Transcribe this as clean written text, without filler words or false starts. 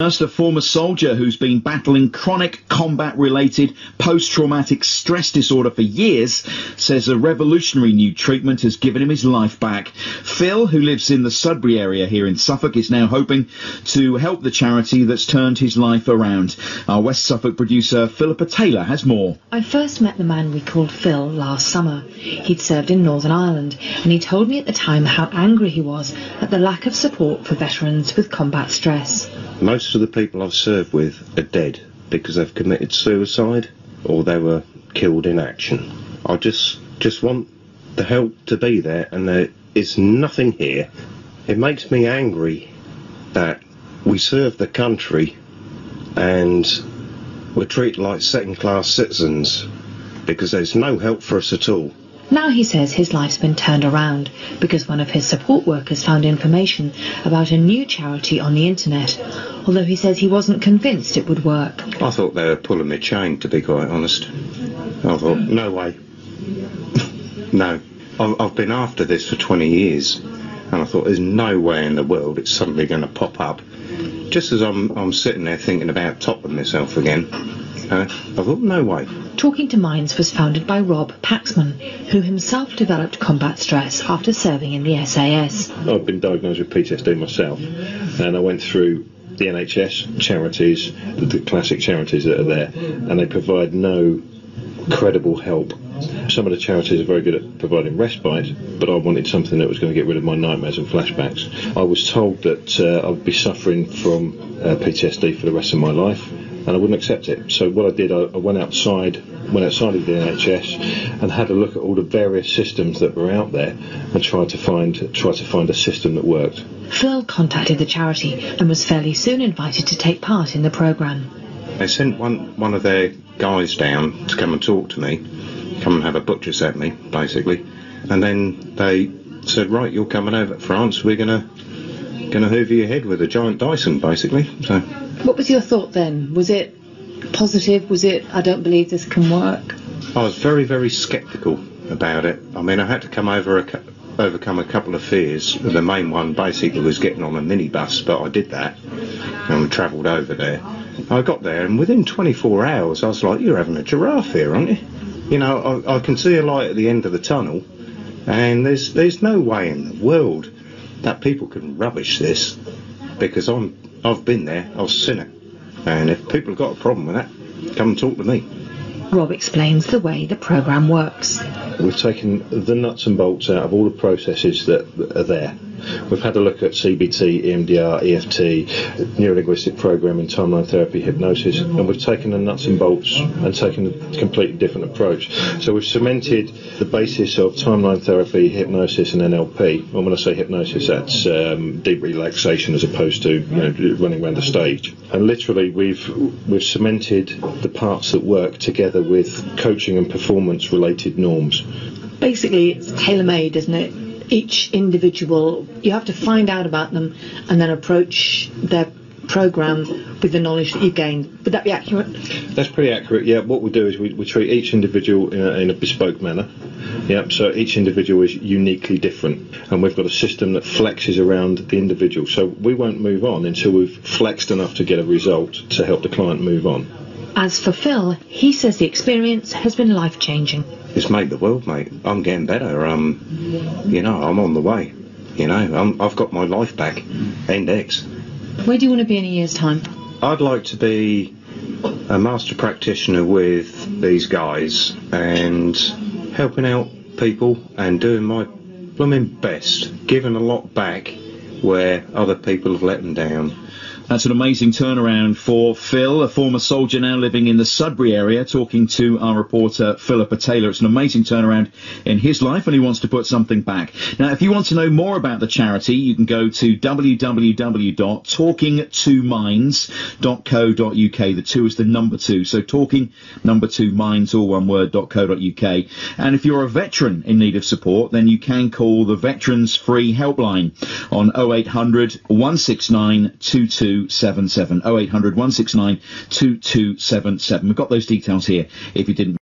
Just a former soldier who's been battling chronic combat-related post-traumatic stress disorder for years says a revolutionary new treatment has given him his life back. Phil, who lives in the Sudbury area here in Suffolk, is now hoping to help the charity that's turned his life around. Our West Suffolk producer Philippa Taylor has more. I first met the man we called Phil last summer. He'd served in Northern Ireland, and he told me at the time how angry he was at the lack of support for veterans with combat stress. Most of the people I've served with are dead because they've committed suicide or they were killed in action. I just want the help to be there, and there is nothing here. It makes me angry that we serve the country and we're treated like second-class citizens because there's no help for us at all. Now he says his life's been turned around because one of his support workers found information about a new charity on the internet, although he says he wasn't convinced it would work. I thought they were pulling my chain, to be quite honest. I thought, no way. No. I've been after this for 20 years, and I thought there's no way in the world it's suddenly going to pop up. Just as I'm sitting there thinking about topping myself again, I thought, no way. Talking to Minds was founded by Rob Paxman, who himself developed combat stress after serving in the SAS. I've been diagnosed with PTSD myself, and I went through the NHS charities, the classic charities that are there, and they provide no credible help. Some of the charities are very good at providing respite, but I wanted something that was going to get rid of my nightmares and flashbacks. I was told that I would be suffering from PTSD for the rest of my life, and I wouldn't accept it. So what I did, I went outside of the NHS and had a look at all the various systems that were out there and tried to find a system that worked. Phil contacted the charity and was fairly soon invited to take part in the programme. They sent one of their guys down to come and talk to me, come and have a butcher's at me, basically, and then they said, right, you're coming over to France, we're gonna hoover your head with a giant Dyson, basically. So what was your thought then? Was it positive? Was it, I don't believe this can work? I was very, very sceptical about it. I mean, I had to overcome a couple of fears. The main one basically was getting on a minibus, but I did that and we travelled over there. I got there, and within 24 hours I was like, you're having a giraffe here, aren't you? You know, I can see a light at the end of the tunnel, and there's no way in the world that people can rubbish this, because I've been there, I've seen it, and if people have got a problem with that, come and talk to me. Rob explains the way the programme works. We've taken the nuts and bolts out of all the processes that are there. We've had a look at CBT, EMDR, EFT, neuro-linguistic programming, timeline therapy, hypnosis, and we've taken the nuts and bolts and taken a completely different approach. So we've cemented the basis of timeline therapy, hypnosis and NLP. And when I say hypnosis, that's deep relaxation as opposed to running around the stage. And literally we've cemented the parts that work together with coaching and performance-related norms. Basically, it's tailor-made, isn't it? Each individual, you have to find out about them and then approach their programme with the knowledge that you've gained. Would that be accurate? That's pretty accurate, yeah. What we do is we treat each individual in a bespoke manner. Yeah, so each individual is uniquely different, and we've got a system that flexes around the individual. So we won't move on until we've flexed enough to get a result to help the client move on. As for Phil, he says the experience has been life-changing. It's made the world, mate. I'm getting better. I'm on the way. I've got my life back. Index. Where do you want to be in a year's time? I'd like to be a master practitioner with these guys and helping out people and doing my blooming best, giving a lot back where other people have let them down. That's an amazing turnaround for Phil, a former soldier now living in the Sudbury area, talking to our reporter Philippa Taylor. It's an amazing turnaround in his life, and he wants to put something back. Now, if you want to know more about the charity, you can go to www.talking2minds.co.uk. The 2 is the number 2, so talking number 2 minds, all one word, .co.uk. And if you're a veteran in need of support, then you can call the Veterans Free Helpline on 0800 169 2277. 0800 169 2277. We've got those details here if you didn't